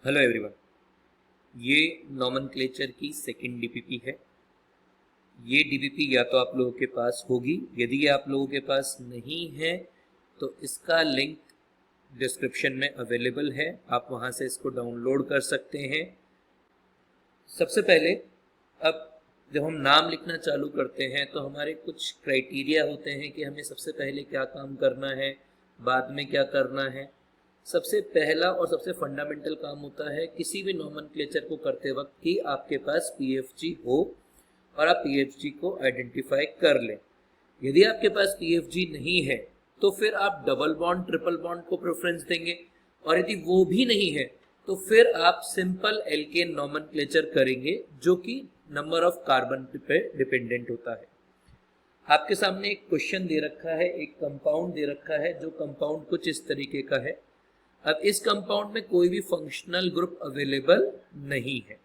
Hello everyone. ये nomenclature की second DPP है। ये डीपीपी या तो आप लोगों के पास होगी, यदि ये आप लोगों के पास नहीं है तो इसका लिंक डिस्क्रिप्शन में अवेलेबल है, आप वहाँ से इसको डाउनलोड कर सकते हैं। सबसे पहले अब जब हम नाम लिखना चालू करते हैं तो हमारे कुछ क्राइटेरिया होते हैं कि हमें सबसे पहले क्या काम करना है, बाद में क्या करना है। सबसे पहला और सबसे फंडामेंटल काम होता है किसी भी नॉमेनक्लेचर को करते वक्त कि आपके पास पीएफजी हो और आप पीएफजी को आइडेंटिफाई कर लें। यदि आपके पास पीएफजी नहीं है तो फिर आप डबल बॉन्ड ट्रिपल बॉन्ड को प्रेफरेंस देंगे, और यदि वो भी नहीं है तो फिर आप सिंपल एल्केन नॉमेनक्लेचर करेंगे जो कि नंबर ऑफ कार्बन पे डिपेंडेंट होता है। आपके सामने एक क्वेश्चन दे रखा है, एक कंपाउंड दे रखा है, जो कंपाउंड कुछ इस तरीके का है। अब इस कंपाउंड में कोई भी फंक्शनल ग्रुप अवेलेबल नहीं है।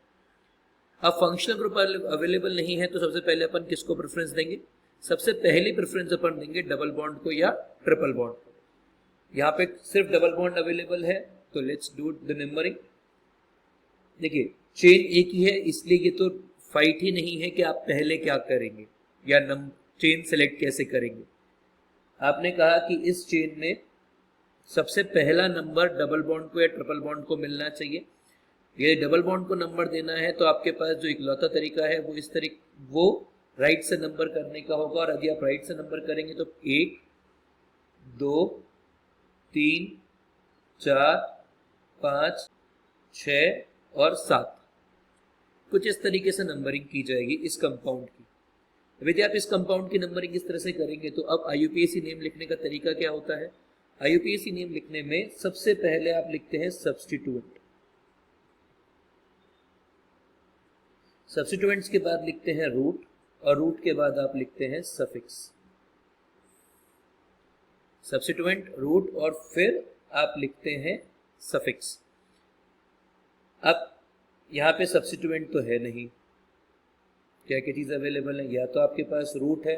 अब फंक्शनल ग्रुप अवेलेबल नहीं है तो सबसे पहले अपन किसको प्रेफरेंस देंगे? सबसे पहली प्रेफरेंस अपन देंगे डबल बॉन्ड को या ट्रिपल बॉन्ड को। यहाँ पे सिर्फ डबल बॉन्ड अवेलेबल है तो लेट्स डू द नंबरिंग। देखिए चेन एक ही है, इसलिए ये तो फाइट ही नहीं है कि आप पहले क्या करेंगे या चेन सेलेक्ट कैसे करेंगे। आपने कहा कि इस चेन में सबसे पहला नंबर डबल बॉन्ड को या ट्रिपल बॉन्ड को मिलना चाहिए। ये डबल बॉन्ड को नंबर देना है तो आपके पास जो इकलौता तरीका है वो इस तरीके वो राइट से नंबर करने का होगा। और यदि आप राइट से नंबर करेंगे तो 1 2 3 4 5 6 और 7 कुछ इस तरीके से नंबरिंग की जाएगी इस कंपाउंड की। यदि आप इस कंपाउंड की नंबरिंग इस तरह से करेंगे तो अब आईयूपीएसी नेम लिखने का तरीका क्या होता है? आईयूपीएसी नेम लिखने में सबसे पहले आप लिखते हैं सब्स्टिट्यूएंट, सब्स्टिट्यूएंट्स के बाद लिखते हैं रूट, और रूट के बाद आप लिखते हैं सफिक्स। सब्स्टिट्यूएंट, रूट और फिर आप लिखते हैं सफिक्स। अब यहाँ पे सब्स्टिट्यूएंट तो है नहीं, क्या क्या चीज अवेलेबल है? या तो आपके पास रूट है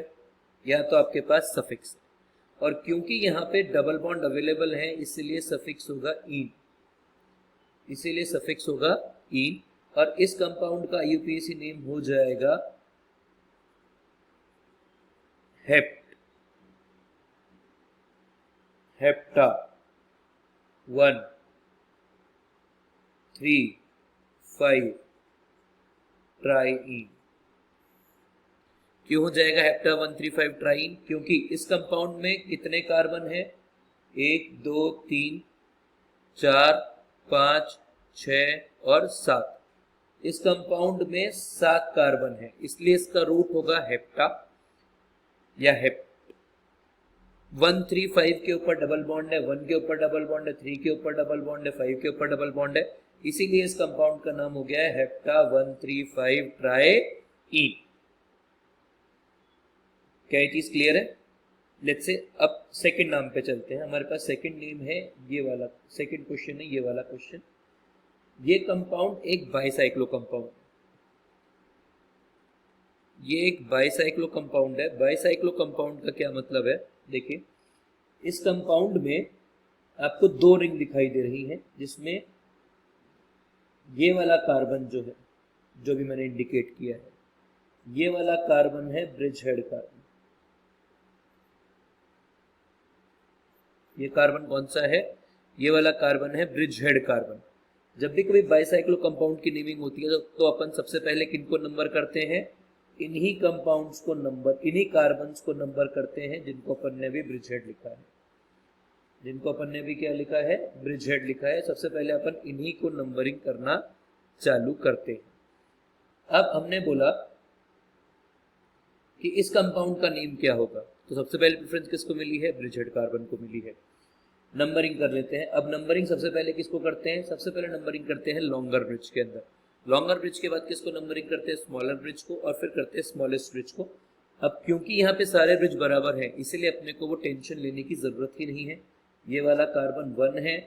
या तो आपके पास सफिक्स। और क्योंकि यहाँ पे डबल बॉन्ड अवेलेबल है इसलिए सफिक्स होगा इन, इसीलिए सफिक्स होगा इन। और इस कंपाउंड का आईयूपीएसी नेम हो जाएगा हेप्ट, हेप्टा 1 3 5 ट्राईइन। क्यों हो जाएगा हेप्टा 1 3 5 ट्राईइन? क्योंकि इस कंपाउंड में कितने कार्बन है? 1 2 3 4 5 6 और 7। इस कंपाउंड में 7 कार्बन है, इसलिए इसका रूट होगा हेप्टा या हेप्ट। 1 3 5 के ऊपर डबल बॉन्ड है, 1 के ऊपर डबल बॉन्ड है, 3 के ऊपर डबल बॉन्ड है, 5 के ऊपर डबल बॉन्ड है, इसीलिए इस कंपाउंड का नाम हो गया है हेप्टा 1 3 5 ट्राईइन। क्या ये चीज क्लियर है? लेट्स से अब सेकंड नाम पे चलते हैं। हमारे पास सेकंड नेम है ये वाला, सेकंड क्वेश्चन है ये वाला क्वेश्चन। ये कंपाउंड एक बाइसाइक्लो कंपाउंड, ये एक बाइसाइक्लो कंपाउंड है। बाइसाइक्लो कंपाउंड का क्या मतलब है? देखिए इस कंपाउंड में आपको 2 रिंग दिखाई दे रही है, जिसमें ये वाला कार्बन जो है, जो भी मैंने इंडिकेट किया है, ये वाला कार्बन है ब्रिज हेड कार्बन। ये कार्बन कौन सा है? ये वाला कार्बन है ब्रिज हेड कार्बन। जब भी कभी बाइसाइक्लो कंपाउंड की नेमिंग होती है तो अपन सबसे पहले किनको नंबर करते हैं? इन्हीं कंपाउंड्स को नंबर, इन्हीं कार्बन्स को नंबर करते हैं जिनको अपन ने भी ब्रिज हेड लिखा है, जिनको अपन ने भी क्या लिखा है? ब्रिज हेड लिखा है। सबसे पहले अपन इन्हीं को नंबरिंग करना चालू करते हैं। अब हमने बोला कि इस कंपाउंड का नेम क्या होगा, तो सबसे पहले प्रेफरेंस किसको मिली है? ब्रिज हेड कार्बन को मिली है। नंबरिंग कर लेते हैं। अब नंबरिंग सबसे पहले किसको करते हैं? सबसे पहले नंबरिंग करते हैं लॉन्गर ब्रिज के अंदर। लॉन्गर ब्रिज के बाद किसको नंबरिंग करते हैं? स्मॉलर ब्रिज को, और फिर करते हैं स्मॉलेस्ट ब्रिज को। अब क्योंकि यहाँ पे सारे ब्रिज बराबर हैं इसीलिए अपने को वो टेंशन लेने की जरूरत ही नहीं है। ये वाला कार्बन 1 है,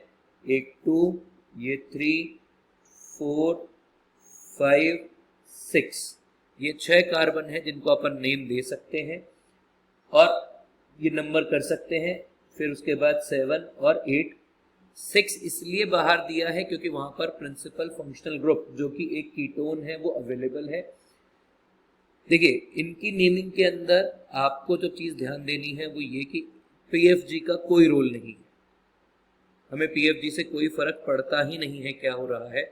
एक 2, ये 3 4 5 6, ये 6 कार्बन है जिनको अपन नेम दे सकते हैं और ये नंबर कर सकते हैं। फिर उसके बाद 7 और 8 6 इसलिए बाहर दिया है क्योंकि वहां पर प्रिंसिपल फंक्शनल ग्रुप जो कि एक कीटोन है वो अवेलेबल है। देखिए इनकी नेमिंग के अंदर आपको जो चीज ध्यान देनी है वो ये कि पीएफजी का कोई रोल नहीं है, हमें पीएफजी से कोई फर्क पड़ता ही नहीं है क्या हो रहा है।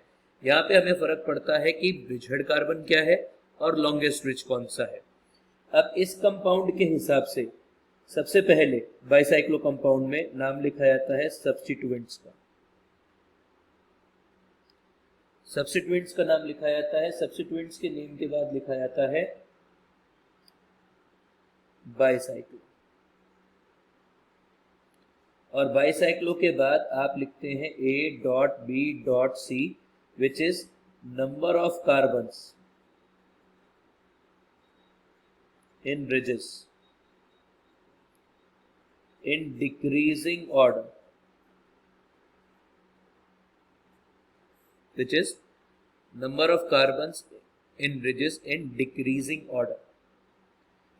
यहाँ पे हमें फर्क पड़ता है कि ब्रिजहेड कार्बन क्या है और लॉन्गेस्ट ब्रिज कौन सा है। अब इस कंपाउंड के हिसाब से सबसे पहले बाइसाइक्लो कंपाउंड में नाम लिखा जाता है सब्स्टिट्यूएंट्स का, सब्स्टिट्यूएंट्स का नाम लिखा जाता है। सब्स्टिट्यूएंट्स के नेम के बाद लिखा जाता है बाइसाइक्लो, और बाइसाइक्लो के बाद आप लिखते हैं A.B.C which is number of carbons in bridges in decreasing order, which is number of carbons in bridges in decreasing order।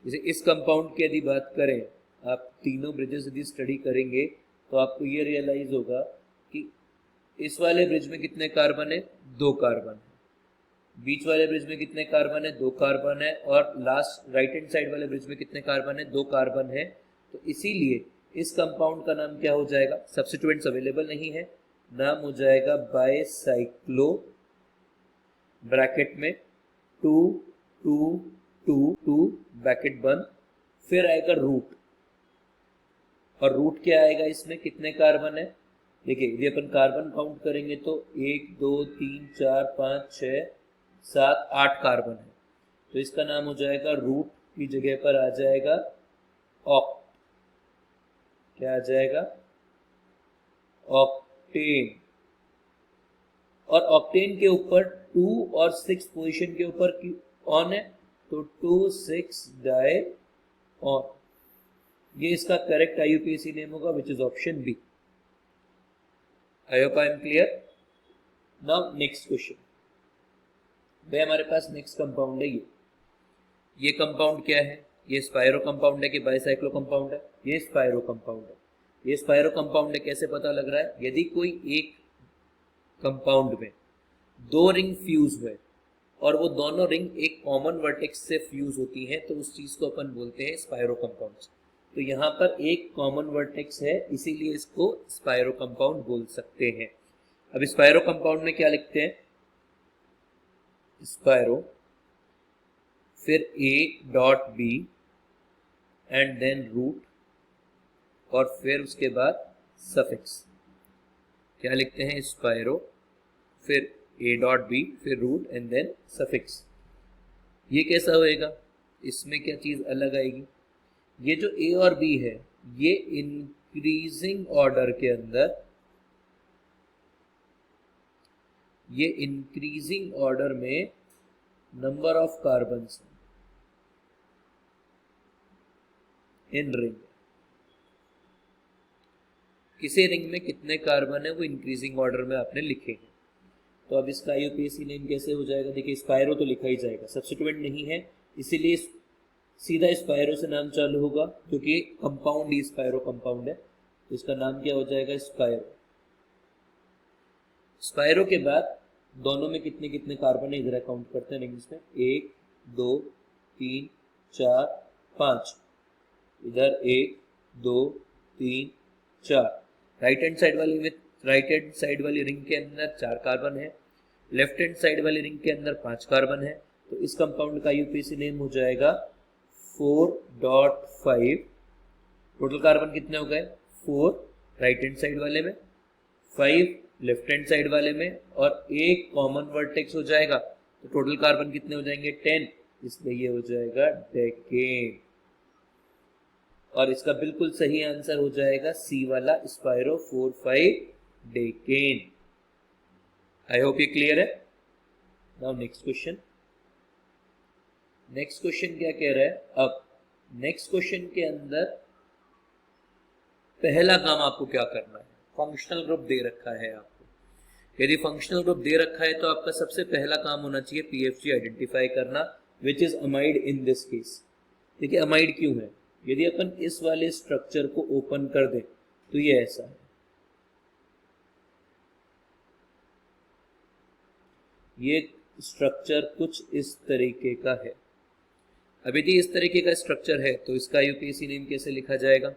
जैसे इस कंपाउंड की यदि बात करें, आप तीनों ब्रिजेस यदि स्टडी करेंगे तो आपको ये रियलाइज होगा कि इस वाले ब्रिज में कितने कार्बन है, 2 कार्बन है। बीच वाले ब्रिज में कितने कार्बन है, 2 कार्बन है। और लास्ट राइट हैंड साइड वाले ब्रिज में कितने कार्बन है, 2 कार्बन है। तो इसीलिए इस कंपाउंड का नाम क्या हो जाएगा, सब्स्टिट्यूएंट्स अवेलेबल नहीं है, नाम हो जाएगा बाइसाइक्लो, ब्रैकेट में 2 2 2 2 ब्रैकेट बंद, फिर आएगा रूट। और रूट क्या आएगा, इसमें कितने कार्बन है, देखिए यदि अपन कार्बन काउंट करेंगे तो 1 2 3 4 5 6 7 8 कार्बन है। तो इसका नाम हो जाएगा, रूट की जगह पर आ जाएगा ऑक्ट, क्या आ जाएगा, ऑक्टेन। और ऑक्टेन के ऊपर 2 और 6 पोजीशन के ऊपर ऑन है, तो 2,6 डाई ऑन, ये इसका करेक्ट आईयूपीएसी नेम होगा which is option B. I hope I am clear. Now next question, भाई हमारे पास नेक्स्ट कंपाउंड है ये कंपाउंड क्या है, ये स्पाइरो कंपाउंड है कि बाइसाइक्लो कंपाउंड है, ये स्पाइरो कंपाउंड है। ये स्पाइरो कंपाउंड है, कैसे पता लग रहा है, यदि कोई एक कंपाउंड में 2 रिंग फ्यूज हुए और वो दोनों रिंग एक कॉमन वर्टेक्स से फ्यूज होती हैं तो उस चीज को अपन बोलते हैं स्पाइरो कंपाउंड। तो यहाँ पर एक कॉमन वर्टेक्स है इसीलिए इसको स्पाइरो कंपाउंड बोल सकते हैं। अब स्पाइरो कंपाउंड में क्या लिखते हैं, स्पाइरो, फिर A.B एंड देन रूट, और फिर उसके बाद सफिक्स, क्या लिखते हैं, स्पाइरो, फिर A.B, फिर रूट एंड देन सफिक्स। ये कैसा होएगा, इसमें क्या चीज अलग आएगी, ये जो A और B है ये इंक्रीजिंग ऑर्डर के अंदर, ये इंक्रीजिंग ऑर्डर में number of carbons in ring, किसी रिंग में कितने कार्बन है वो इंक्रीजिंग ऑर्डर में आपने लिखे हैं। तो अब इसका आईयूपीएसी नेम कैसे हो जाएगा, देखिए स्पाइरो तो लिखा ही जाएगा, सब्स्टिट्यूएंट नहीं है इसीलिए सीधा स्पाइरो से नाम चालू होगा क्योंकि कंपाउंड ही स्पाइरो कंपाउंड है, तो इसका नाम क्या हो जाएगा, स्पाइरो। स्पाइरो के बाद दोनों में कितने कितने कार्बन है इधर काउंट करते हैं रिंग्स में, 1 2 3 4 5, इधर 1 2 3 4। राइट हैंड साइड वाली रिंग के अंदर 4 कार्बन है, लेफ्ट हैंड साइड वाली रिंग के अंदर 5 कार्बन है। तो इस कंपाउंड का यूपीएसी नेम हो जाएगा 4.5। टोटल कार्बन कितने हो गए, 4 राइट हैंड साइड वाले में, 5 लेफ्ट हैंड साइड वाले में, और एक कॉमन वर्टेक्स हो जाएगा तो टोटल कार्बन कितने हो जाएंगे, 10, इसलिए ये हो जाएगा डेकेन। और इसका बिल्कुल सही आंसर हो जाएगा सी वाला, स्पाइरो 4,5 डेकेन। आई होप ये क्लियर है। Now next question, next question क्या कह रहा है, अब नेक्स्ट क्वेश्चन के अंदर पहला काम आपको क्या करना है, फंक्शनल ग्रुप दे रखा है आपको। यदि फंक्शनल ग्रुप दे रखा है तो आपका सबसे पहला काम होना चाहिए पीएफजी आइडेंटिफाई करना, which is amide in this case. देखिए अमाइड क्यों है, यदि अपन इस वाले स्ट्रक्चर को ओपन कर दें तो ये ऐसा है, ये स्ट्रक्चर कुछ इस तरीके का है। अब यदि इस तरीके का स्ट्रक्चर है तो इसका यूपीएसी नेम कैसे लिखा जाएगा?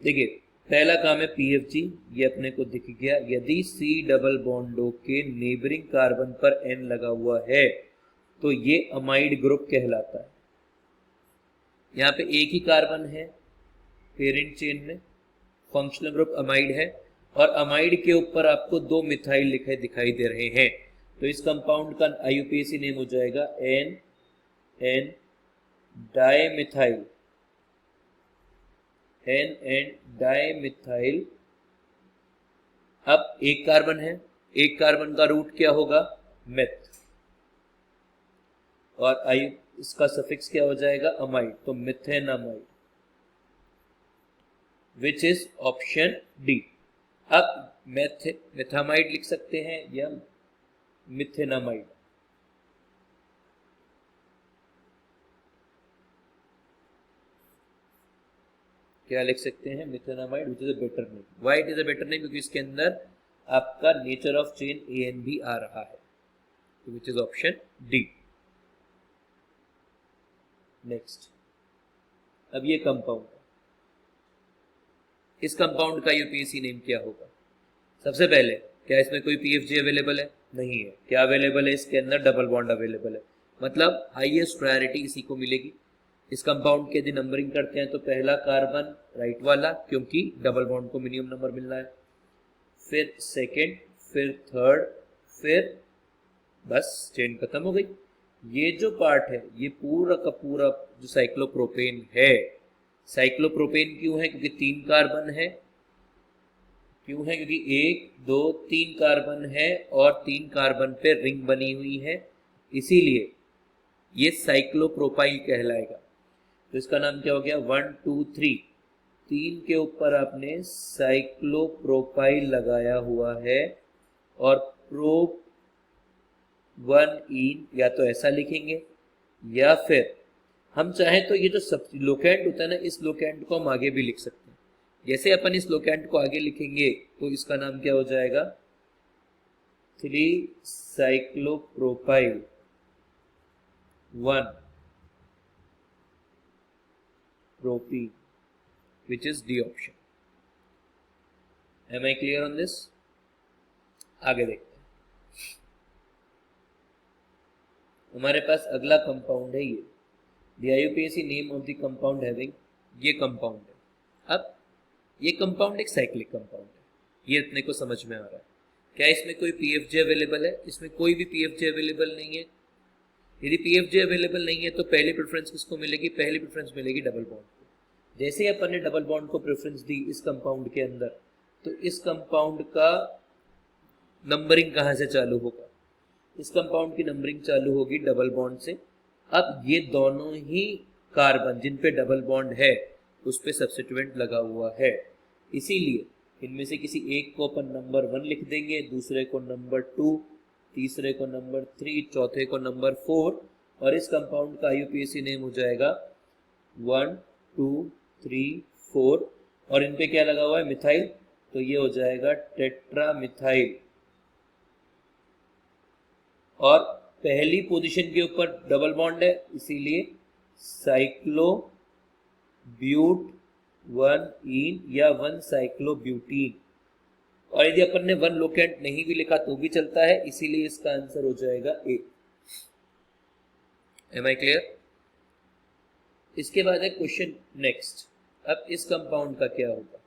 देखिए, पहला काम है पीएफजी, ये अपने को दिख गया। यदि सी डबल बॉन्डो के नेबरिंग कार्बन पर एन लगा हुआ है तो ये अमाइड ग्रुप कहलाता है। यहाँ पे एक ही कार्बन है पेरेंट चेन में, फंक्शनल ग्रुप अमाइड है, और अमाइड के ऊपर आपको 2 मिथाइल लिखे दिखाई दे रहे हैं। तो इस कंपाउंड का आईयूपीएसी नेम हो जाएगा N N dimethyl, N N dimethyl. अब एक कार्बन है, एक कार्बन का रूट क्या होगा? मेथ, और इसका सफिक्स क्या हो जाएगा? अमाइड, तो मिथेनामाइड, विच इज ऑप्शन डी। अब मेथामाइड लिख सकते हैं या मिथेनामाइड। क्या लिख सकते हैं? Methanamide, which is a better name. Why it is a better name? क्योंकि इसके अंदर आपका नेचर ऑफ चेन एन भी आ रहा है, तो विच इज ऑप्शन डी। नेक्स्ट, अब ये कंपाउंड, इस कंपाउंड का यूपीएसी नेम क्या होगा? सबसे पहले, क्या इसमें कोई पीएफजी अवेलेबल है? नहीं है। क्या अवेलेबल है? इसके अंदर डबल बॉन्ड अवेलेबल है, मतलब हाईएस्ट प्रायोरिटी इसी को मिलेगी। इस कंपाउंड की यदि नंबरिंग करते हैं तो पहला कार्बन राइट वाला, क्योंकि डबल बॉन्ड को मिनिमम नंबर मिल रहा है, फिर सेकेंड, फिर थर्ड, फिर बस चेन खत्म हो गई। ये जो पार्ट है ये पूरा का पूरा जो साइक्लोप्रोपेन है, साइक्लोप्रोपेन क्यों है? क्योंकि 3 कार्बन है। क्यों है? क्योंकि 1 2 3 कार्बन है और 3 कार्बन पे रिंग बनी हुई है, इसीलिए ये साइक्लोप्रोपाइल कहलाएगा। तो इसका नाम क्या हो गया? 1 2 3, 3 के ऊपर आपने साइक्लोप्रोपाइल लगाया हुआ है, और प्रोप 1 इन, या तो ऐसा लिखेंगे या फिर हम चाहें तो ये जो सब लोकेंट होता है ना, इस लोकेंट को हम आगे भी लिख सकते हैं। जैसे अपन इस लोकेंट को आगे लिखेंगे तो इसका नाम क्या हो जाएगा? 3 cyclopropyl 1 propene, which is D option. Am I clear on this? आगे देखते हैं। हमारे पास अगला कंपाउंड है ये, The IUPAC name of the compound having, ये कंपाउंड है। अब ये कंपाउंड एक साइक्लिक कंपाउंड है, ये अपने को समझ में आ रहा है। क्या इसमें कोई पीएफजे अवेलेबल है? इसमें कोई भी पीएफजे अवेलेबल नहीं है। यदि पीएफजे अवेलेबल नहीं है तो पहली प्रेफरेंस किसको मिलेगी? पहली प्रेफरेंस मिलेगी डबल बॉन्ड को। जैसे अपन ने डबल बॉन्ड को प्रेफरेंस दी इस कंपाउंड के अंदर, तो इस कंपाउंड का नंबरिंग कहाँ से चालू होगा? इस कंपाउंड की नंबरिंग चालू होगी डबल बॉन्ड से। अब ये दोनों ही कार्बन जिन पे डबल बॉन्ड है उस पे सब्स्टिट्यूएंट लगा हुआ है, इसीलिए इनमें से किसी एक को अपन नंबर 1 लिख देंगे, दूसरे को नंबर 2, तीसरे को नंबर 3, चौथे को नंबर 4, और इस कंपाउंड का आईयूपीएसी नेम हो जाएगा 1 2 3 4, और इन पे क्या लगा हुआ है? मिथाइल, तो ये हो जाएगा टेट्रामिथाइल। और पहली पोजीशन के ऊपर डबल बॉन्ड है, इसीलिए साइक्लोब्यूट 1 इन या 1 साइक्लोब्यूटीन। और यदि अपन ने 1 लोकेंट नहीं भी लिखा तो भी चलता है, इसीलिए इसका आंसर हो जाएगा ए। Am I clear? इसके बाद है क्वेश्चन नेक्स्ट। अब इस कंपाउंड का क्या होगा?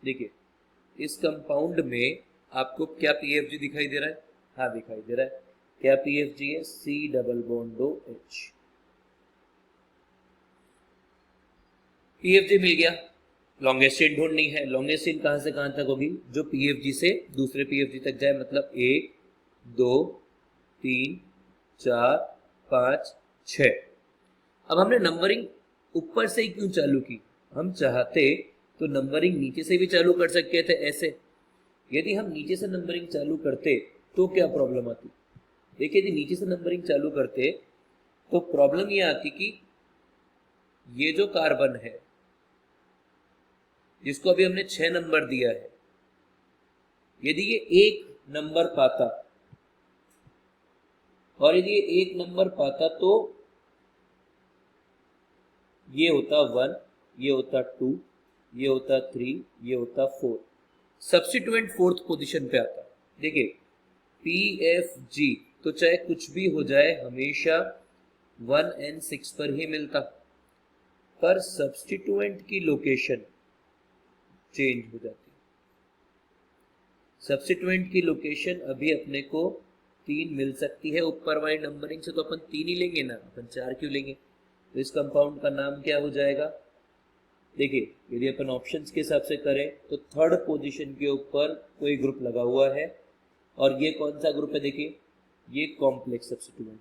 देखिए, इस कंपाउंड में आपको क्या पीएफजी दिखाई दे रहा है? हाँ, दिखाई दे रहा है। क्या पीएफजी है? C double bond O H. PFG मिल गया, लॉन्गेस्ट चेन ढूंढनी है। लॉन्गेस्ट चेन कहां से कहां तक होगी? जो पीएफजी से दूसरे पीएफजी तक जाए, मतलब 1 2 3 4 5 6। अब हमने नंबरिंग ऊपर से ही क्यों चालू की? हम चाहते तो नंबरिंग नीचे से भी चालू कर सकते थे ऐसे। यदि हम नीचे से नंबरिंग चालू करते तो क्या प्रॉब्लम आती? देखिए, यदि नीचे से नंबरिंग चालू करते तो प्रॉब्लम ये आती कि ये जो कार्बन है जिसको अभी हमने 6 नंबर दिया है, यदि ये 1 नंबर पाता और यदि ये एक नंबर पाता तो ये होता 1, ये होता 2, ये होता 3, ये होता 4। सब्स्टिट्यूएंट फोर्थ पोजीशन पे आता है। देखिए पी एफ जी, तो चाहे कुछ भी हो जाए हमेशा 1 and 6 पर ही मिलता, पर सब्स्टिट्यूएंट की लोकेशन चेंज हो जाती। सब्स्टिट्यूएंट की लोकेशन अभी अपने को 3 मिल सकती है, ऊपर वाली नंबरिंग से तो अपन 3 ही लेंगे ना, अपन 4 क्यों लेंगे। तो इस कंपाउंड का नाम क्या हो जाएगा, देखिए यदि अपन ऑप्शंस के हिसाब से करें तो थर्ड पोजीशन के ऊपर कोई ग्रुप लगा हुआ है, और ये कौन सा ग्रुप है, देखिए ये कॉम्प्लेक्स सब्स्टिट्यूएंट।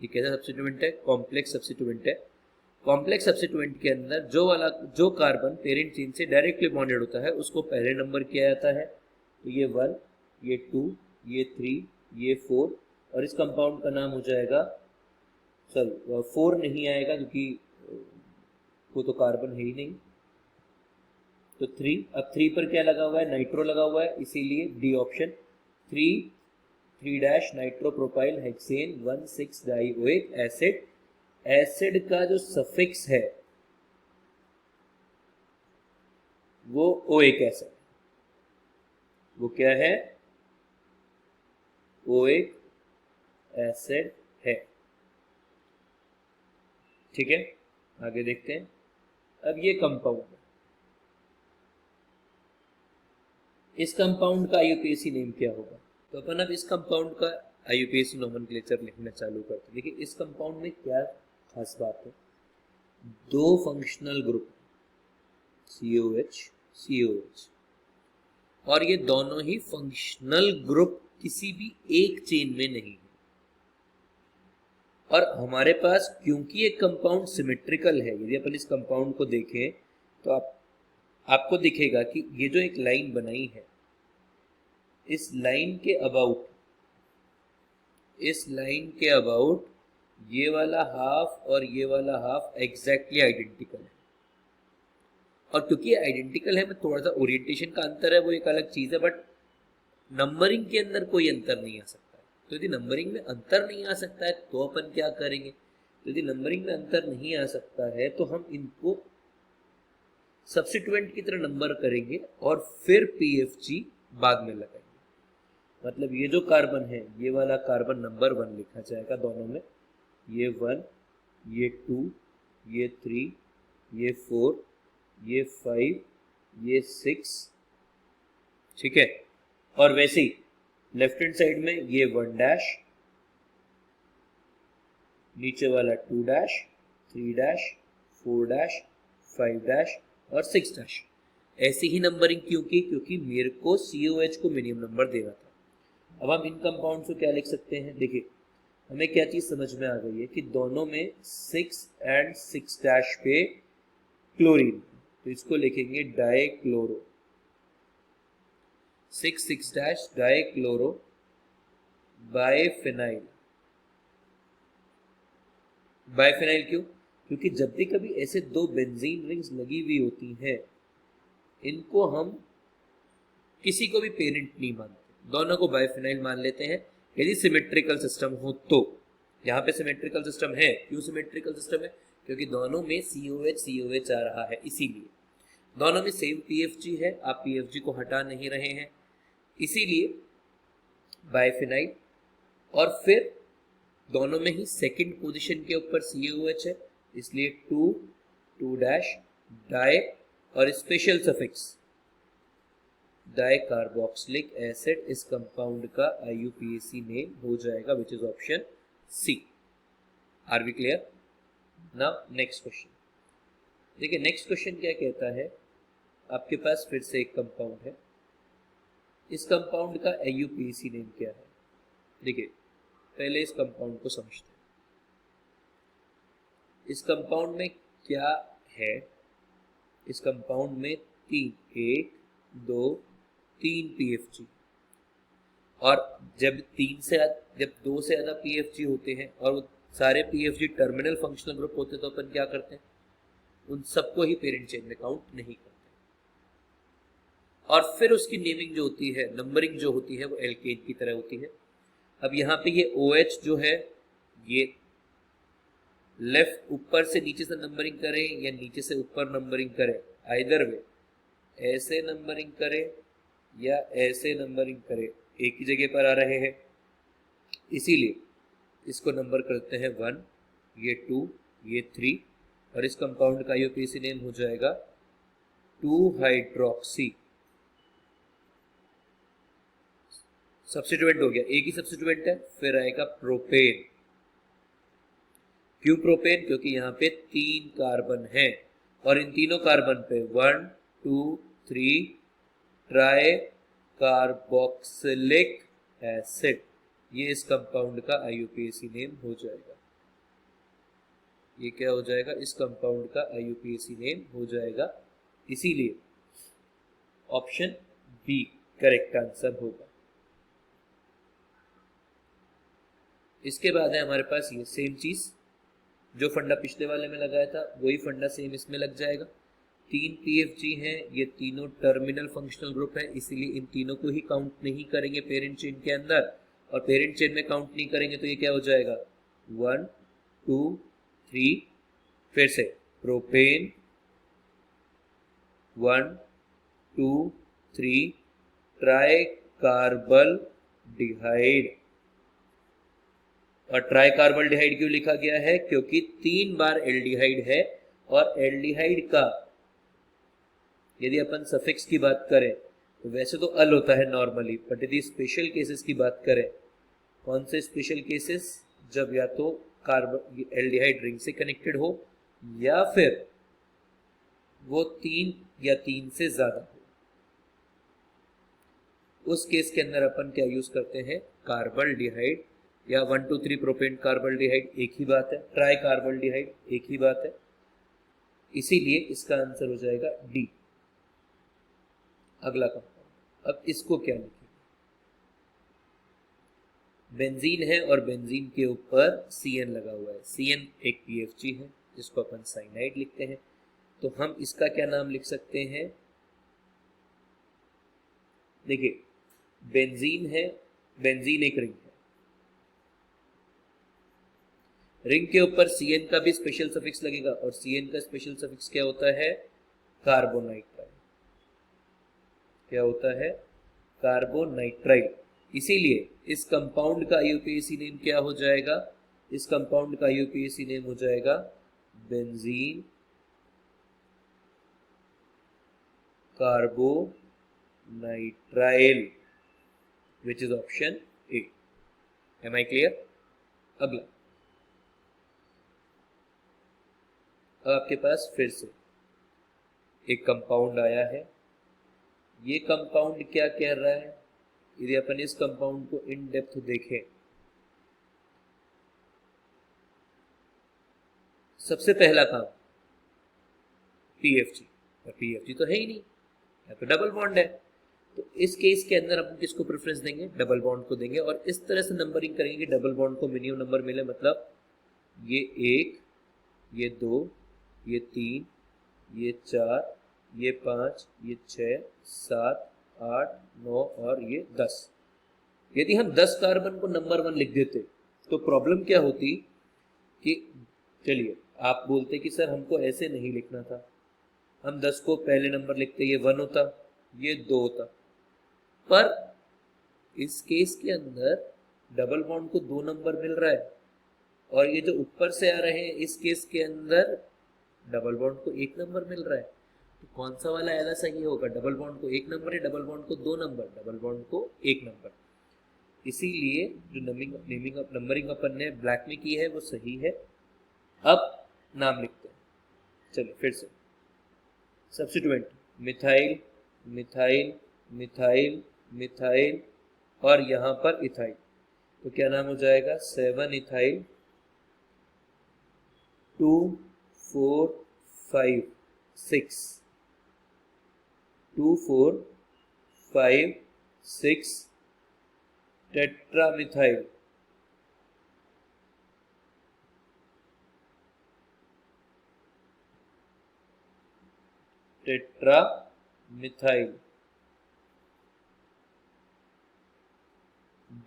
ये कैसा सब्स्टिट्यूएंट है, कॉम्प्लेक्स सब्स्टिट्यूएंट है। कॉम्प्लेक्स सब्स्टिट्यूएंट के अंदर जो कार्बन पेरेंट चेन से डायरेक्टली बॉन्डेड होता है उसको पहले नंबर किया जाता है। तो ये 1, ये 2, ये 3, ये 4, और इस कंपाउंड का नाम हो जाएगा, चल 4 नहीं आएगा क्योंकि वो तो कार्बन है ही नहीं, तो 3। अब 3 पर क्या लगा हुआ है, नाइट्रो लगा हुआ है, इसीलिए D option 3 nitropropyl hexane 1,6 dioic acid. Acid का जो सफिक्स है वो ओइक एसिड, वो क्या है, ओइक एसिड है। ठीक है, आगे देखते हैं। अब ये कंपाउंड है, इस कंपाउंड का आईयूपीएसी नेम क्या होगा। तो अपन अब इस कंपाउंड का आईयूपीएसी नोमेनक्लेचर लिखना चालू करते हैं। देखिए इस कंपाउंड में क्या खास बात है, 2 फंक्शनल ग्रुप COH COH, और ये दोनों ही फंक्शनल ग्रुप किसी भी एक चेन में नहीं है। और हमारे पास क्योंकि ये कंपाउंड सिमेट्रिकल है, यदि अपन इस कंपाउंड को देखें तो आपको दिखेगा कि ये जो एक लाइन बनाई है, इस लाइन के अबाउट ये वाला हाफ और ये वाला हाफ एग्जैक्टली आइडेंटिकल है। और क्योंकि आइडेंटिकल है, मैं थोड़ा सा ओरिएंटेशन का अंतर है वो एक अलग चीज है, बट नंबरिंग के अंदर कोई अंतर नहीं आ सकता है। तो यदि नंबरिंग में अंतर नहीं आ सकता है तो अपन क्या करेंगे, यदि नंबरिंग में अंतर नहीं आ सकता है तो हम इनको सब्स्टिट्यूएंट की तरह नंबर करेंगे और फिर PFG बाद में लगाएंगे। मतलब ये जो कार्बन है, ये वाला कार्बन नंबर 1 लिखा जाएगा दोनों में, ये 1, ये 2, ये 3, ये 4, ये 5, ये 6। ठीक है, और वैसे ही लेफ्ट हैंड साइड में ये 1 नीचे वाला 2 3 4 5 और 6। ऐसी ही नंबरिंग क्यों की, क्योंकि मेरे को COH को मिनिमम नंबर देना था। अब हम इन कंपाउंड को क्या लिख सकते हैं, देखिए हमें क्या चीज समझ में आ गई है कि दोनों में 6 and 6 पे क्लोरीन, तो इसको लिखेंगे डाइक्लोरो, 6 डाइक्लोरो बाइफेनाइल। बाइफेनाइल क्यों, क्योंकि जब भी कभी ऐसे 2 बेंजीन रिंग्स लगी हुई होती हैं, इनको हम किसी को भी पेरेंट नहीं मानते, दोनों को बाइफेनाइल मान लेते हैं यदि सिमेट्रिकल सिस्टम हो तो। यहाँ पे सिमेट्रिकल सिस्टम है, क्यों सिमेट्रिकल सिस्टम है, क्योंकि दोनों में COH आ रहा है, इसीलिए दोनों में सेम PFG है, आप PFG को हटा नहीं रहे हैं, इसीलिए बाइफेनाइल। और फिर दोनों में ही सेकंड पोजीशन के ऊपर COH है, इसलिए 2 डाई और स्पेशल सफिक्स डाइकार्बोक्सिलिक एसिड। इस कंपाउंड का IUPAC नेम हो जाएगा which is option C। Are we clear? Now next question देखिए, नेक्स्ट क्वेश्चन क्या कहता है, आपके पास फिर से एक कंपाउंड है, इस कंपाउंड का IUPAC नेम क्या है। देखिए पहले इस कंपाउंड को समझते हैं, इस कंपाउंड में क्या है, इस कंपाउंड में 1 2 3 PFG, और जब 2 से ज्यादा PFG होते हैं और वो सारे PFG टर्मिनल फंक्शनल ग्रुप होते हैं, तो अपन क्या करते हैं, उन सबको ही पेरेंट चेन में काउंट नहीं करते। और फिर उसकी नेमिंग जो होती है, नंबरिंग जो होती है, वो एल्केन की तरह होती है। अब यहाँ पे ये OH जो है ये लेफ्ट ऊपर से नीचे से नंबरिंग करें या नीचे से ऊपर नंबरिंग करें, आइदर वे ऐसे नंबरिंग करें या ऐसे नंबरिंग करें, एक ही जगह पर आ रहे हैं, इसीलिए इसको नंबर करते हैं 1, ये 2, ये 3 और इस कंपाउंड का IUPAC नेम हो जाएगा 2-हाइड्रोक्सी। सब्स्टिट्यूएंट हो गया, एक ही सब्स्टिट्यूएंट है, फिर आएगा प्रोपेन। क्यों प्रोपेन? क्योंकि यहाँ पे 3 कार्बन हैं और इन तीनों कार्बन पे 1, 2, 3 ट्राई कार्बोक्सिलिक एसिड, ये इस कंपाउंड का IUPAC नेम हो जाएगा। ये क्या हो जाएगा? इस कंपाउंड का IUPAC नेम हो जाएगा, इसीलिए ऑप्शन बी करेक्ट आंसर होगा। इसके बाद है हमारे पास ये सेम चीज, जो फंडा पिछले वाले में लगाया था वही फंडा सेम इसमें लग जाएगा। 3 PFG हैं, ये तीनों टर्मिनल फंक्शनल ग्रुप है, इसीलिए इन तीनों को ही काउंट नहीं करेंगे पेरेंट चेन के अंदर, और पेरेंट चेन में काउंट नहीं करेंगे तो ये क्या हो जाएगा? 1, 2, 3, फिर से प्रोपेन 1, 2, 3 ट्राई कार्बल डिहाइड। और ट्राई कार्बल डिहाइड क्यों लिखा गया है? क्योंकि 3 बार एल्डिहाइड है, और एल्डिहाइड का यदि अपन सफिक्स की बात करें तो वैसे तो अल होता है नॉर्मली, बट यदि स्पेशल केसेस की बात करें, कौन से स्पेशल केसेस? जब या तो कार्बन एल्डिहाइड रिंग से कनेक्टेड हो या फिर वो 3 या 3 से ज्यादा हो, उस केस के अंदर अपन क्या यूज करते हैं? कार्बल डिहाइड, या 1, 2, 3 प्रोपेन कार्बल डिहाइड एक ही बात है, ट्राई कार्बल डिहाइड एक ही बात है, इसीलिए इसका आंसर हो जाएगा डी, अगला कंपाउंड। अब इसको क्या लिखेंगे? बेंजीन है और बेंजीन के ऊपर CN लगा हुआ है, CN एक PFG है जिसको अपन साइनाइड लिखते हैं, तो हम इसका क्या नाम लिख सकते हैं? देखिए बेंजीन है, बेंजीन एक रिंग है, रिंग के ऊपर CN का भी स्पेशल सफिक्स लगेगा, और CN का स्पेशल सफिक्स क्या होता है? कार्बोनाइट्राइल। क्या होता है? कार्बोनाइट्राइल। इसीलिए इस कंपाउंड का IUPAC नेम क्या हो जाएगा? इस कंपाउंड का IUPAC नेम हो जाएगा benzene carbonitrile, which is option A. Am I clear? अगला, अब आपके पास फिर से एक कंपाउंड आया है। ये कंपाउंड क्या कह रहा है? यदि अपन इस कंपाउंड को इन डेप्थ देखें, सबसे पहला काम PFG, और PFG तो है ही नहीं, या तो डबल बॉन्ड है, तो इस केस के अंदर अपन किसको प्रेफरेंस देंगे? डबल बॉन्ड को देंगे, और इस तरह से नंबरिंग करेंगे कि डबल बॉन्ड को मिनिमम नंबर मिले, मतलब ये 1, ये 2, ये 3, ये 4, ये 5, ये 6, 7, 8, 9 और ये 10। यदि हम 10 कार्बन को नंबर 1 लिख देते तो प्रॉब्लम क्या होती कि, चलिए आप बोलते कि सर हमको ऐसे नहीं लिखना था, हम 10 को पहले नंबर लिखते, ये 1 होता, ये 2 होता, पर इस केस के अंदर डबल बॉन्ड को 2 नंबर मिल रहा है, और ये जो ऊपर से आ रहे हैं इस केस के अंदर डबल बॉन्ड को 1 नंबर मिल रहा है, तो कौन सा वाला ऐसा सही होगा? डबल बॉन्ड को 1 नंबर है, डबल बॉन्ड को 2 नंबर, डबल बॉन्ड को 1 नंबर। इसीलिए जो नंबरिंग अपन ने ब्लैक में की है वो सही है। अब नाम लिखते हैं, चलिए फिर से substituent methyl, methyl, methyl, methyl और यहाँ पर इथाइल, तो क्या नाम हो जाएगा? 7 इथाइल 2, 4, 5, 6, 2, 4, 5, 6 टेट्रामिथाइल, टेट्रामिथाइल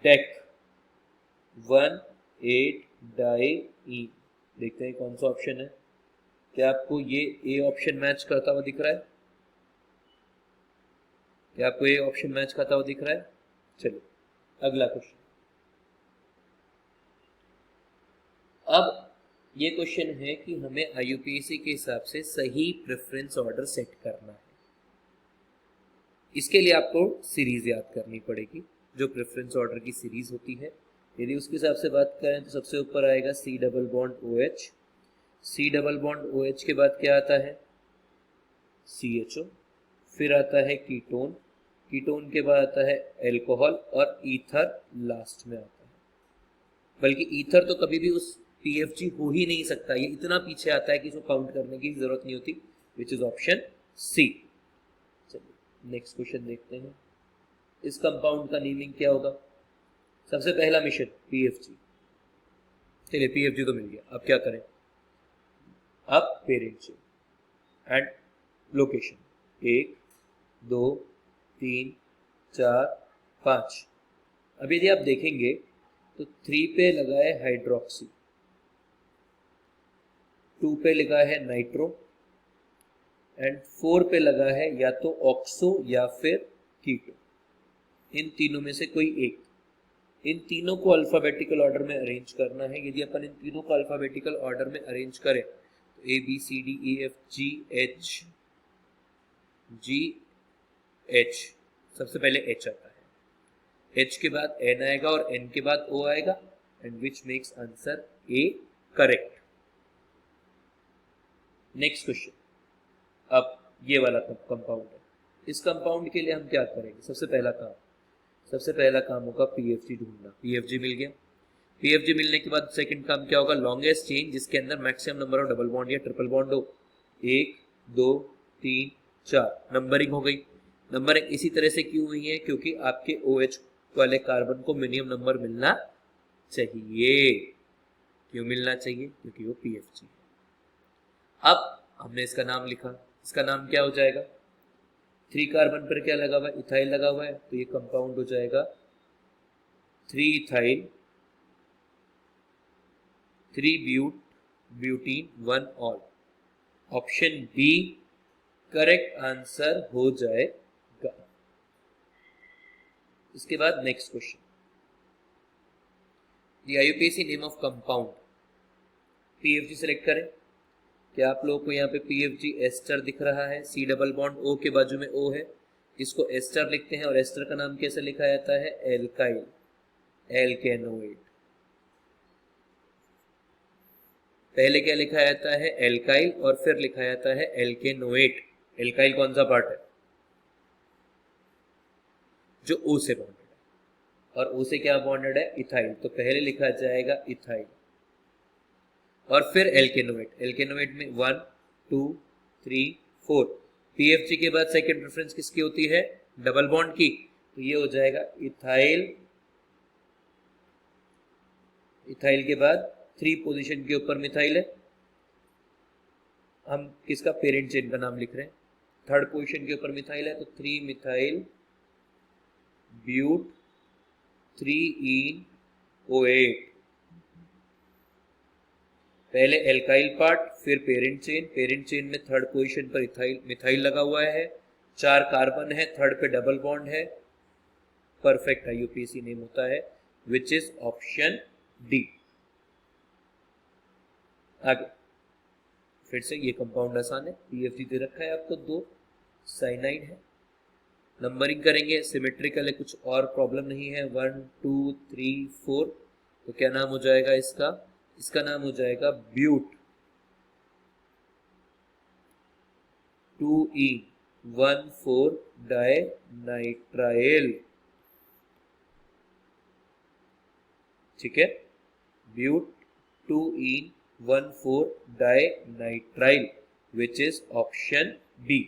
डेक 1,8 डाइईन। देखते हैं कौन सा ऑप्शन है। क्या आपको ये ए ऑप्शन मैच करता हुआ दिख रहा है? क्या आपको ये ऑप्शन मैच करता हुआ दिख रहा है? चलिए अगला क्वेश्चन। अब ये क्वेश्चन है कि हमें आईयूपीएसी के हिसाब से सही प्रेफरेंस ऑर्डर सेट करना है। इसके लिए आपको सीरीज याद करनी पड़ेगी, जो प्रेफरेंस ऑर्डर की सीरीज होती है। यदि उसके हिसाब से बात करें तो सबसे ऊपर आएगा C double bond O H. C double bond O H के बाद क्या आता है? C H O. फिर आता है कीटोन। कीटोन के बाद आता है एल्कोहल और ईथर लास्ट में आता है। बल्कि ईथर तो कभी भी उस पीएफजी हो ही नहीं सकता, ये इतना पीछे आता है कि इसको काउंट करने की जरूरत नहीं होती, विच इज ऑप्शन सी। चलिए नेक्स्ट क्वेश्चन देखते हैं। इस कंपाउंड का नेमिंग क्या होगा? सबसे पहला मिशन पीएफजी। चलिए पीएफजी तो मिल गया, अब क्या करें? अब पेरेंट चेन एंड लोकेशन 1 2 3 4 5। अब यदि आप देखेंगे तो 3 पे लगा है हाइड्रोक्सी, 2 पे लगा है नाइट्रो एंड 4 पे लगा है या तो ऑक्सो या फिर कीटो। इन तीनों में से कोई एक। इन तीनों को अल्फाबेटिकल ऑर्डर में अरेंज करना है। यदि अपन इन तीनों को अल्फाबेटिकल ऑर्डर में अरेंज करें तो A B C D E F G H, G H, सबसे पहले एच आता है, एच के बाद एन आएगा और एन के बाद ओ आएगा and which makes answer A correct. Next question. अब ये वाला कंपाउंड है। इस कंपाउंड के लिए हम क्या करेंगे? सबसे पहला काम होगा पीएफजी ढूंढना। पीएफजी मिल गया। पीएफजी मिलने के बाद सेकंड काम क्या होगा? लॉन्गेस्ट चेन जिसके अंदर maximum number of double bond या ट्रिपल बॉन्ड हो। 1 2 3 4 नंबरिंग हो गई। नंबरिंग इसी तरह से क्यों हुई है? क्योंकि आपके OH वाले कार्बन को मिनिमम नंबर मिलना चाहिए। क्यों मिलना चाहिए? क्योंकि वो पीएफजी है। अब हमने इसका नाम लिखा, इसका नाम क्या हो जाएगा? 3 कार्बन पर क्या लगा हुआ है? इथाइल लगा हुआ है, तो ये कंपाउंड हो जाएगा 3 ethyl 3 butene 1 ol. Option B correct answer हो जाएगा। इसके बाद next question. The IUPAC name of compound. PFG select करें। क्या आप लोगों को यहाँ पे पीएफजी एस्टर दिख रहा है? सी डबल बॉन्ड ओ के बाजू में ओ है, इसको एस्टर लिखते हैं। और एस्टर का नाम कैसे लिखा जाता है? Alkyl, alkanoate. पहले क्या लिखा जाता है? एल्काइल और फिर लिखा जाता है एल्केनोएट। एल्काइल कौन सा पार्ट है? जो ओ से बॉन्डेड है। और ओ से क्या बॉन्डेड है? इथाइल। तो पहले लिखा जाएगा इथाइल और फिर एल्केनोएट। एल्केनोएट में 1 2 3 4। पीएफजी के बाद सेकंड प्रेफरेंस किसकी होती है? डबल बॉन्ड की। तो ये हो जाएगा इथाइल। इथाइल के बाद 3 पोजीशन के ऊपर मिथाइल है। हम किसका? पेरेंट चेन का नाम लिख रहे हैं। 3rd पोजीशन के ऊपर मिथाइल है, तो 3 मिथाइल ब्यूट 3 OH। पहले एल्काइल पार्ट, फिर पेरेंट चेन। पेरेंट चेन में 3rd पोजीशन पर इथाइल मिथाइल लगा हुआ है, 4 कार्बन है, 3rd पे डबल बॉन्ड है। परफेक्ट आईयूपीएसी नेम होता है, विच इज ऑप्शन डी। आगे फिर से ये कंपाउंड आसान है। पीएफजी दे रखा है आपको 2, साइनाइड है। नंबरिंग करेंगे, सिमेट्रिकल है, कुछ और प्रॉब्लम नहीं है। 1 2 3 4। तो क्या नाम हो जाएगा इसका? इसका नाम हो जाएगा ब्यूट 2E14 डाइनाइट्राइल। ठीक है, but 2E14 dinitrile, which is option B.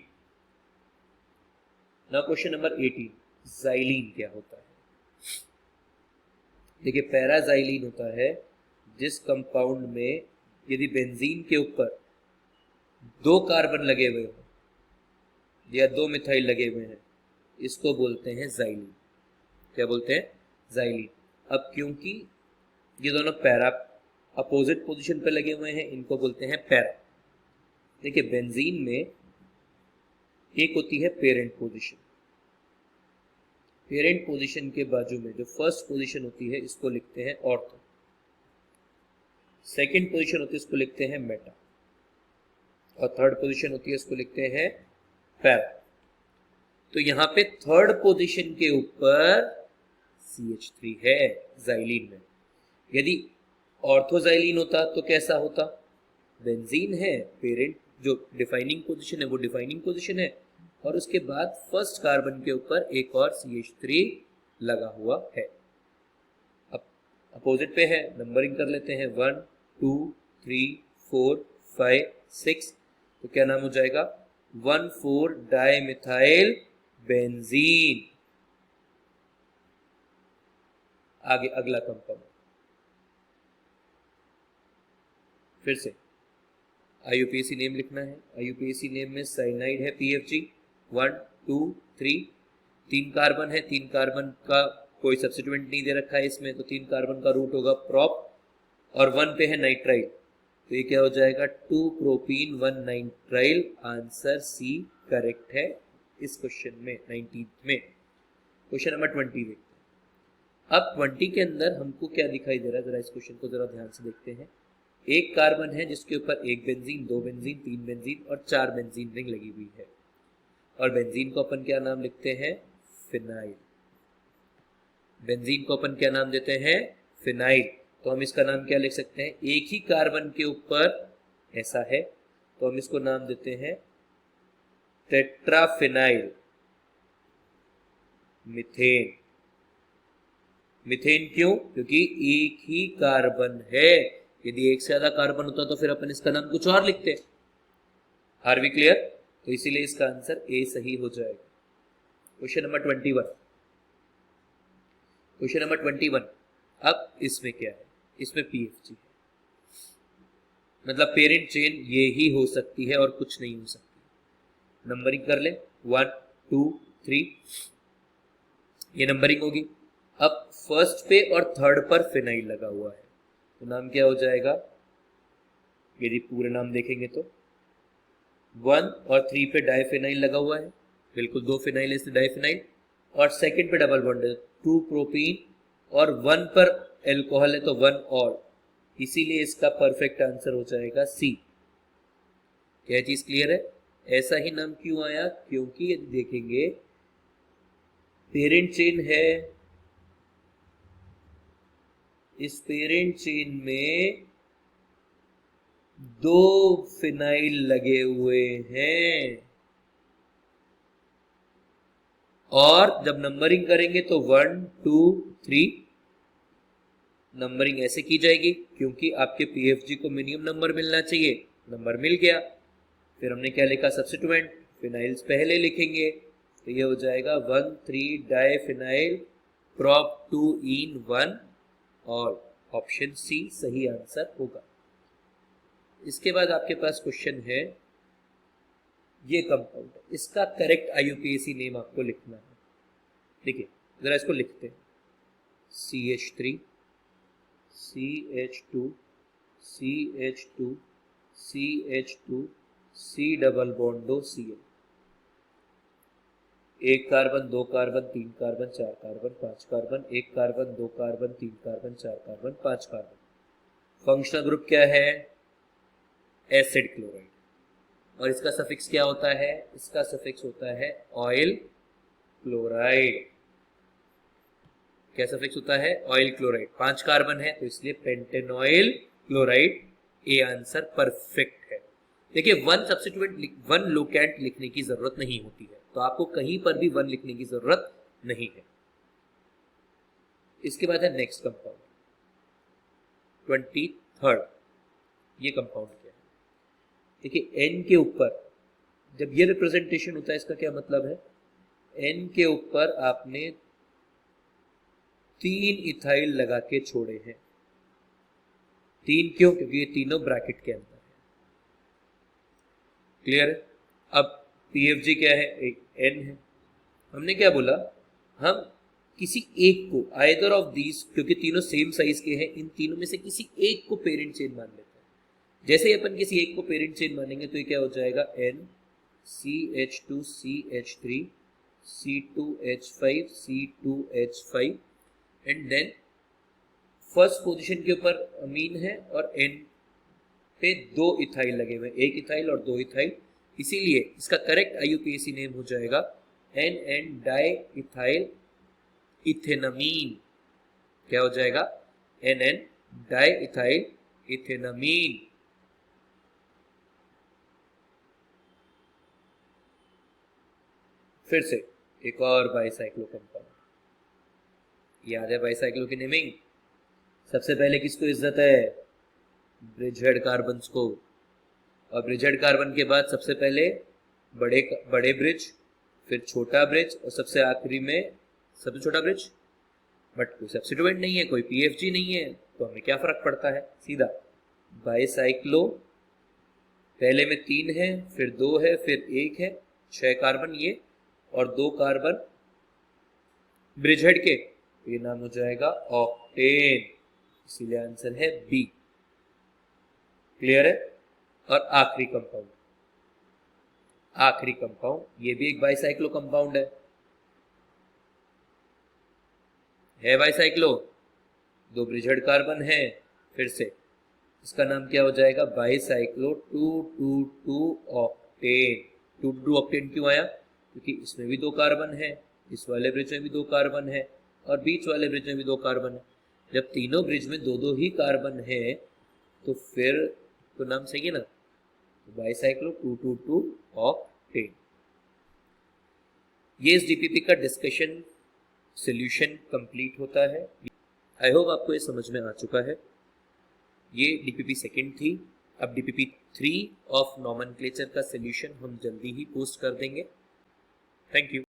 Now question number 18, xylene क्या होता है? देखिए, पैराज़ाइलीन होता है जिस कंपाउंड में यदि बेंजीन के ऊपर 2 कार्बन लगे हुए हो या 2 मिथाइल लगे हुए हैं, इसको बोलते हैं ज़ाइलीन। क्या बोलते हैं? ज़ाइलीन। अब क्योंकि ये दोनों पैरा अपोजिट पोजीशन पे लगे हुए हैं, इनको बोलते हैं पैरा। देखिए बेंजीन में एक होती है पेरेंट पोजीशन, पेरेंट पोजीशन के बाजू में जो फर्स्ट पोजीशन होती है इसको लिखते हैं ऑर्थो, सेकंड पोजीशन होती है इसको लिखते हैं मेटा, और थर्ड पोजीशन होती है इसको लिखते हैं पैरा। तो यहाँ पे थर्ड पोजीशन के ऊपर CH3 है जाइलीन में। यदि ऑर्थोजाइलीन होता तो कैसा होता? बेंजीन है, पेरेंट जो डिफाइनिंग पोजीशन है वो डिफाइनिंग पोजीशन है, और उसके बाद फर्स्ट कार्बन के ऊपर एक और CH3 लगा हुआ है। अब अपोजिट पे है, नंबरिंग कर लेते हैं 1 2 3 4 5 6। तो क्या नाम हो जाएगा? 1,4 डाइमिथाइल बेंजीन। आगे अगला कंपाउंड, फिर से IUPAC नेम लिखना है। IUPAC नेम में साइनाइड है PFG 1 2 3, 3 कार्बन है, 3 कार्बन का कोई सब्स्टिट्यूएंट नहीं दे रखा है इसमें, तो 3 कार्बन का रूट होगा प्रोप, और 1 पे है नाइट्राइल, तो ये क्या हो जाएगा? 2 propene 1 nitrile. Answer C correct है इस क्वेश्चन में, 19th में। क्वेश्चन नंबर 20 देखते हैं। अब 20 के अंदर हमको क्या दिखाई दे रहा है, जरा इस क्वेश्चन को जरा ध्यान से देखते हैं। एक कार्बन है जिसके ऊपर एक बेंजीन, 2 बेंजीन, 3 बेंजीन और 4 बेंजीन रिंग लगी हुई है, और बेंजीन को अपन क्या नाम लिखते हैं? फिनाइल। बेंजीन को अपन क्या नाम देते हैं? फिनाइल। तो हम इसका नाम क्या लिख सकते हैं? एक ही कार्बन के ऊपर ऐसा है तो हम इसको नाम देते हैं टेट्राफिनाइल मीथेन। मीथेन क्यों? क्योंकि एक ही कार्बन है। यदि एक से ज्यादा कार्बन होता तो फिर अपन इसका नाम कुछ और लिखते। Are we clear? तो इसीलिए इसका आंसर ए सही हो जाएगा। Question number 21। Question number 21। अब इसमें क्या है? इसमें PFG है, मतलब पेरेंट चेन ये ही हो सकती है और कुछ नहीं हो सकती। नंबरिंग कर ले 1 2 3, ये नंबरिंग होगी। अब फर्स्ट पे और थर्ड पर फिनाइल लगा हुआ है, तो नाम क्या हो जाएगा? यदि पूरे नाम देखेंगे तो 1 और 3 पे डाइफिनाइल लगा हुआ है, बिल्कुल 2 फिनाइल से डाइफिनाइल, और सेकंड पे डबल बॉन्ड है 2 प्रोपीन, और 1 पर एल्कोहल है तो 1 और, इसीलिए इसका परफेक्ट आंसर हो जाएगा C। क्या चीज क्लियर है? ऐसा ही नाम क्यों आया? क्योंकि यदि देखेंगे पेरेंट चेन है, इस पेरेंट चेन में 2 फिनाइल लगे हुए हैं, और जब नंबरिंग करेंगे तो 1 2 3 नंबरिंग ऐसे की जाएगी, क्योंकि आपके PFG को मिनिमम नंबर मिलना चाहिए, नंबर मिल गया। फिर हमने क्या लिखा? सब्स्टिट्यूएंट, फिनाइल्स पहले लिखेंगे, तो ये हो जाएगा 1 3 डाइफिनाइल प्रोप 2 इन 1, और ऑप्शन C सही आंसर होगा। इसके बाद आपके पास क्वेश्चन है, ये कंपाउंड है, इसका करेक्ट IUPAC नेम आपको लिखना है। देखिए जरा इसको लिखते हैं, CH3 CH2 CH2 CH2 C double bond Cl। एक carbon, 2 carbon, 3 carbon, 4 carbon, 5 carbon, 1 carbon, 2 carbon, 3 carbon, 4 carbon, 5 carbon. Functional group क्या है? Acid chloride. और इसका सफिक्स क्या होता है? इसका सफिक्स होता है ऑयल क्लोराइड। क्या सफिक्स होता है? Oil chloride. 5 कार्बन है तो इसलिए पेंटेनॉइल क्लोराइड। ए आंसर परफेक्ट है। देखिए 1 सब्स्टिट्यूएंट 1 लोकेंट लिखने की जरूरत नहीं होती है, तो आपको कहीं पर भी 1 लिखने की जरूरत नहीं है। इसके बाद है नेक्स्ट कंपाउंड 23rd। ये कंपाउंड क्या है? देखिए N के ऊपर जब ये रिप्रेजेंटेशन होता है, इसका क्या मतलब है? N के ऊपर आपने 3 इथाइल लगा के छोड़े हैं। 3 क्यों? क्योंकि ये तीनों ब्रैकेट के अंदर है। क्लियर है? अब PFG क्या है? एक N है। हमने क्या बोला? हम किसी एक को, आइदर ऑफ दीज, क्योंकि तीनों सेम साइज के हैं, इन तीनों में से किसी एक को पेरेंट चेन मान लेते हैं। जैसे ही अपन किसी एक को पेरेंट चेन मानेंगे तो ये क्या हो जाएगा, NCH2CH3 C2H5 C2H5 and then first position के ऊपर अमीन है और N पे 2 इथाइल लगे हुए, एक इथाइल और 2 इथाइल, इसीलिए इसका करेक्ट IUPAC नेम हो जाएगा NN डाई इथाइल इथेनामीन। क्या हो जाएगा, NN डाई इथाइल इथेनामीन। फिर से एक और बाईसाइक्लो कंपाउंड, याद है बाईसाइक्लो की नेमिंग। सबसे पहले किसको इज्जत है, ब्रिजहेड कार्बन्स को, और ब्रिजहेड कार्बन के बाद सबसे पहले बड़े ब्रिज, फिर छोटा ब्रिज, और सबसे आखिरी में सबसे छोटा ब्रिज। बट कोई सब्स्टिट्यूएंट नहीं है, कोई PFG नहीं है, तो हमें क्या फर्क पड़ता है, सीधा बाईसाइक्लो, पहले में 3 है, फिर 2 है, फिर 1 है, 6 कार्बन ये और 2 कार्बन ब्रिजहेड के, तो ये नाम हो जाएगा ऑक्टेन, इसीलिए आंसर है बी। क्लियर है। और आखिरी कंपाउंड ये भी एक बाईसाइक्लो कंपाउंड है बाईसाइक्लो, 2 ब्रिजहेड कार्बन है, फिर से इसका नाम क्या हो जाएगा, बाईसाइक्लो 222 ऑक्टेन। 222 ऑक्टेन क्यों आया, क्योंकि इसमें भी 2 कार्बन है, इस वाले ब्रिज में भी 2 कार्बन है, और बीच वाले ब्रिज में भी 2 कार्बन है। जब तीनों ब्रिज में 2-2 ही कार्बन है तो फिर तो नाम सही है ना, बाईसाइक्लो 222 ऑक्टेन। ये इस DPP का डिस्कशन सॉल्यूशन कंप्लीट होता है। आई होप आपको ये समझ में आ चुका है। ये DPP सेकंड थी। अब DPP 3 ऑफ नॉमेनक्लेचर का सॉल्यूशन हम जल्दी ही पोस्ट कर देंगे। Thank you.